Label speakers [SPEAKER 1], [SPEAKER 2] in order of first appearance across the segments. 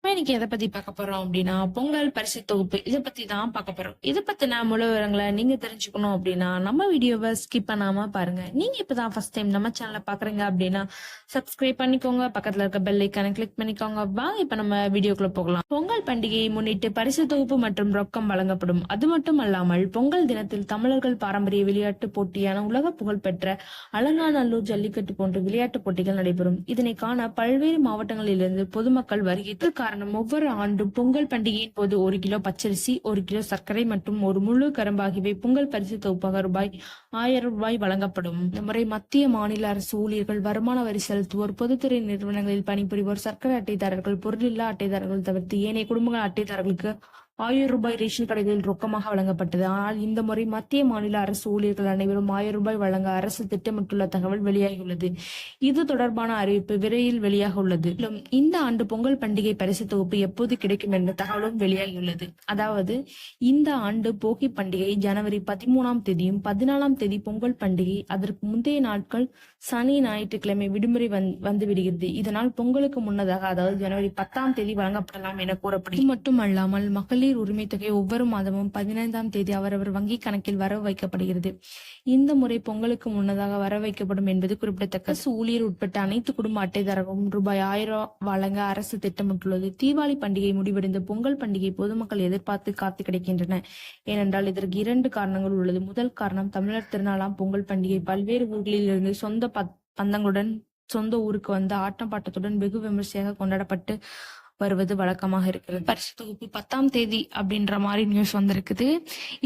[SPEAKER 1] இன்னைக்கு எதை பத்தி பார்க்க போறோம் அப்படின்னா, பொங்கல் பரிசு தொகுப்பு. இத பத்தி தான் பார்க்க போறோம். இத பத்தின முழு விவரங்கள நீங்க தெரிஞ்சுக்கணும் அப்படின்னா, நம்ம வீடியோவ ஸ்கிப் பண்ணாம பாருங்க. நீங்க இப்பதான் ஃபர்ஸ்ட் டைம் நம்ம சேனல பார்க்குறீங்க அப்படின்னா, சப்ஸ்கிரைப் பண்ணிக்கோங்க. பக்கத்துல இருக்க பெல் ஐகான கிளிக் பண்ணிக்கோங்க. வாங்க இப்ப நம்ம வீடியோக்குள்ள போகலாம். பொங்கல் பண்டிகையை முன்னிட்டு பரிசு தொகுப்பு மற்றும் ரொக்கம் வழங்கப்படும். அது மட்டும் அல்லாமல் பொங்கல் தினத்தில் தமிழர்கள் பாரம்பரிய விளையாட்டு போட்டியான உலக புகழ்பெற்ற அலங்காநல்லூர் ஜல்லிக்கட்டு போன்ற விளையாட்டுப் போட்டிகள் நடைபெறும். இதனை காண பல்வேறு மாவட்டங்களிலிருந்து பொதுமக்கள் வருகை காரணம் ஒவ்வொரு ஆண்டும் பொங்கல் பண்டிகையின் போது 1 கிலோ பச்சரிசி, 1 கிலோ சர்க்கரை மற்றும் ஒரு முழு கரும்பு ஆகியவை பொங்கல் பரிசு தொகுப்பாக ரூபாய் 1000 வழங்கப்படும். இந்த முறை மத்திய மாநில அரசு ஊழியர்கள், வருமான வரி செலுத்துவோர், பொதுத்துறை நிறுவனங்களில் பணிபுரிவோர், சர்க்கரை அட்டைதாரர்கள், பொருளில்லா அட்டைதாரர்கள் தவிர்த்து ஏனைய குடும்ப அட்டைதாரர்களுக்கு 1000 ரேஷன் கடைகளில் ரொக்கமாக வழங்கப்பட்டது. ஆனால் இந்த முறை மத்திய மாநில அரசு ஊழியர்கள் அனைவரும் 1000 வழங்க அரசு திட்டமிட்டுள்ள தகவல் வெளியாகியுள்ளது. இது தொடர்பான அறிவிப்பு விரைவில் வெளியாக உள்ளது. மேலும் இந்த ஆண்டு பொங்கல் பண்டிகை பரிசு தொகுப்பு எப்போது கிடைக்கும் என்ற தகவலும் வெளியாகியுள்ளது. அதாவது இந்த ஆண்டு போகி பண்டிகை ஜனவரி 13ஆம் தேதியும் 14ஆம் தேதி பொங்கல் பண்டிகை, அதற்கு முந்தைய நாட்கள் சனி, ஞாயிற்றுக்கிழமை விடுமுறை வந்துவிடுகிறது. இதனால் பொங்கலுக்கு முன்னதாக, அதாவது ஜனவரி 10ஆம் தேதி வழங்கப்படலாம் என கூறப்படுகிறது. இது மட்டுமல்லாமல் மகளிர் உரிமை தொகை ஒவ்வொரு மாதமும் 15ஆம் தேதி அவரவர் வங்கி கணக்கில் வரவு வைக்கப்படுகிறது. இந்த முறை பொங்கலுக்கு முன்னதாக வரவு வைக்கப்படும் என்பது குறிப்பிடத்தக்கது. அரசு ஊழியர் உட்பட்ட அனைத்து குடும்ப அட்டைதாரர்களும் ரூபாய் 1000 வழங்க அரசு திட்டமிட்டுள்ளது. தீபாவளி பண்டிகை முடிவடைந்த பொங்கல் பண்டிகை பொதுமக்கள் எதிர்பார்த்து காத்து கிடைக்கின்றன. ஏனென்றால் இதற்கு 2 காரணங்கள் உள்ளது. முதல் காரணம், தமிழர் திருநாளாம் பொங்கல் பண்டிகை பல்வேறு ஊர்களில் இருந்து சொந்த பந்தங்களுடன் சொந்த ஊருக்கு வந்து ஆட்டம் பாட்டத்துடன் வெகு விமர்சையாக கொண்டாடப்பட்டு வருவது வழக்கமாக இருக்கிறது. பரிசு தொகுப்பு 10ஆம் தேதி அப்படின்ற மாதிரி நியூஸ் வந்திருக்குது.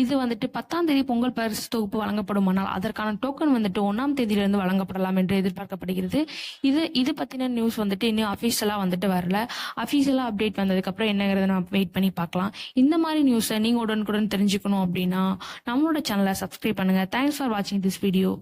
[SPEAKER 1] இது 10ஆம் தேதி பொங்கல் பரிசு தொகுப்பு வழங்கப்படுமானால் அதற்கான டோக்கன் 1ஆம் தேதியிலிருந்து வழங்கப்படலாம் என்று எதிர்பார்க்கப்படுகிறது. இது பத்தின நியூஸ் இன்னும் அபிஷியலா வரல. அபிஷியலா அப்டேட் வந்ததுக்கு அப்புறம் என்னங்கிறத நம்ம வெயிட் பண்ணி பார்க்கலாம். இந்த மாதிரி நியூஸை நீங்க உடனுக்குடன் தெரிஞ்சுக்கணும் அப்படின்னா நம்மளோட சேனலை சப்ஸ்கிரைப் பண்ணுங்க. தேங்க்ஸ் ஃபார் வாட்சிங் திஸ் வீடியோ.